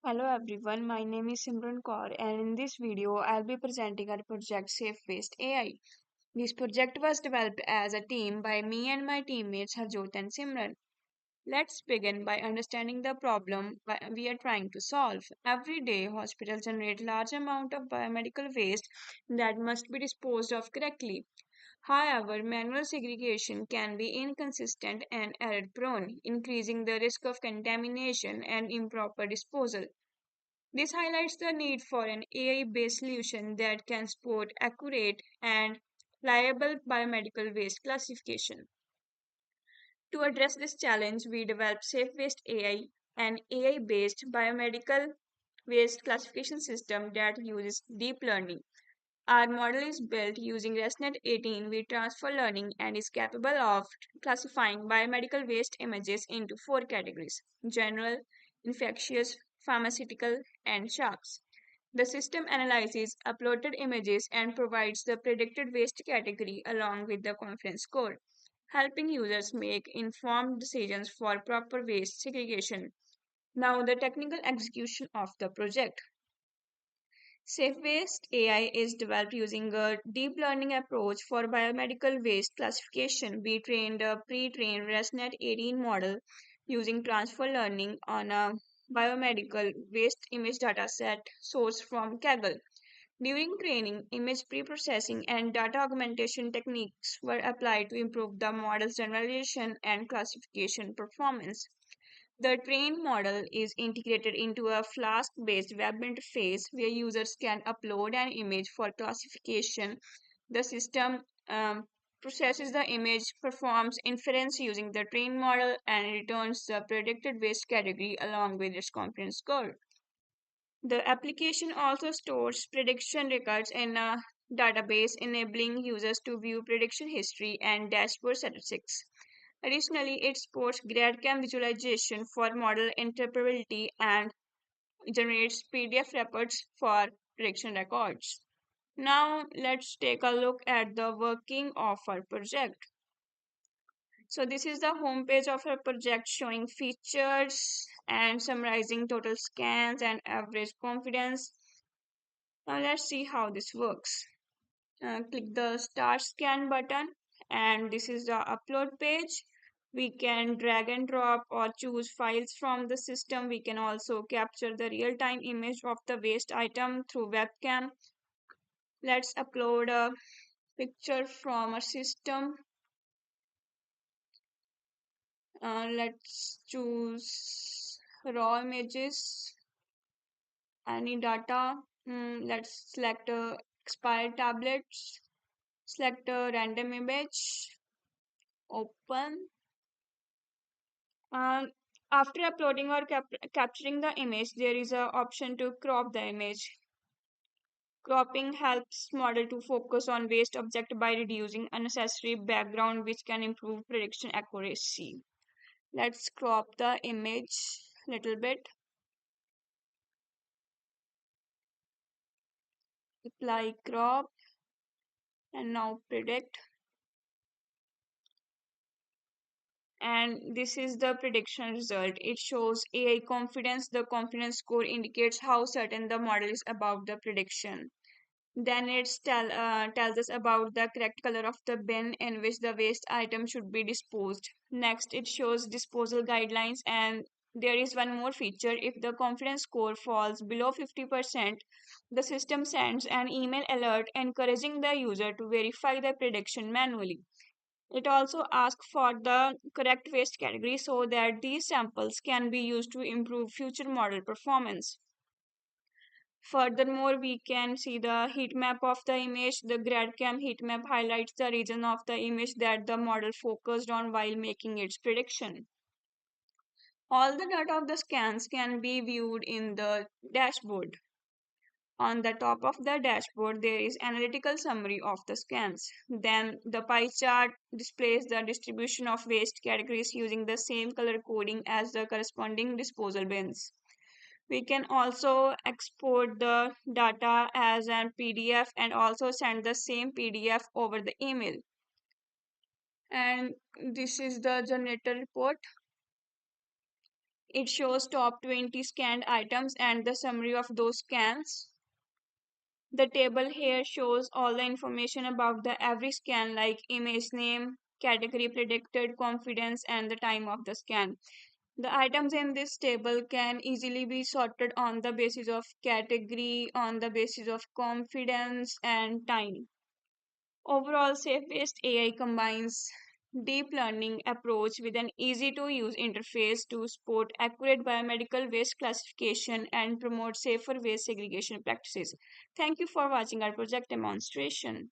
Hello everyone, my name is Simran Kaur and in this video I'll be presenting our project SafeWaste AI. This project was developed as a team by me and my teammates Harjot and Simran. Let's begin by understanding the problem we are trying to solve. Every day hospitals generate large amount of biomedical waste that must be disposed of correctly. However, manual segregation can be inconsistent and error prone, increasing the risk of contamination and improper disposal. This highlights the need for an AI-based solution that can support accurate and reliable biomedical waste classification. To address this challenge, we developed SafeWaste AI, an AI-based biomedical waste classification system that uses deep learning. Our model is built using ResNet 18 with transfer learning and is capable of classifying biomedical waste images into four categories: general, infectious, pharmaceutical, and sharps. The system analyzes uploaded images and provides the predicted waste category along with the confidence score, helping users make informed decisions for proper waste segregation. Now, the technical execution of the project. SafeWaste AI is developed using a deep learning approach for biomedical waste classification. We trained a pre-trained ResNet 18 model using transfer learning on a biomedical waste image dataset sourced from Kaggle. During training, image pre-processing and data augmentation techniques were applied to improve the model's generalization and classification performance. The trained model is integrated into a Flask-based web interface where users can upload an image for classification. The system processes the image, performs inference using the trained model, and returns the predicted waste category along with its confidence score. The application also stores prediction records in a database, enabling users to view prediction history and dashboard statistics. Additionally, it supports GradCam visualization for model interpretability and generates PDF reports for prediction records. Now, let's take a look at the working of our project. So this is the homepage of our project showing features and summarizing total scans and average confidence. Now let's see how this works. Click the start scan button and this is the upload page. We can drag and drop or choose files from the system. We can also capture the real-time image of the waste item through webcam. Let's upload a picture from a system. Let's choose raw images, any data. Let's select expired tablets, select a random image, open. Um, After uploading or capturing the image, there is an option to crop the image. Cropping helps model to focus on waste object by reducing unnecessary background, which can improve prediction accuracy. Let's crop the image a little bit. Apply crop and now predict. And this is the prediction result. It shows AI confidence. The confidence score indicates how certain the model is about the prediction. Then tells us about the correct color of the bin in which the waste item should be disposed. Next, it shows disposal guidelines, and there is one more feature. If the confidence score falls below 50%, the system sends an email alert encouraging the user to verify the prediction manually. It also asks for the correct waste category so that these samples can be used to improve future model performance. Furthermore, we can see the heat map of the image. The GradCam heat map highlights the region of the image that the model focused on while making its prediction. All the data of the scans can be viewed in the dashboard. On the top of the dashboard, there is analytical summary of the scans. Then the pie chart displays the distribution of waste categories using the same color coding as the corresponding disposal bins. We can also export the data as an PDF and also send the same PDF over the email. And this is the generator report. It shows top 20 scanned items and the summary of those scans. The table here shows all the information about the every scan like image name, category predicted, confidence and the time of the scan. The items in this table can easily be sorted on the basis of category, on the basis of confidence and time. Overall, SafeWaste AI combines deep learning approach with an easy to use interface to support accurate biomedical waste classification and promote safer waste segregation practices. Thank you for watching our project demonstration.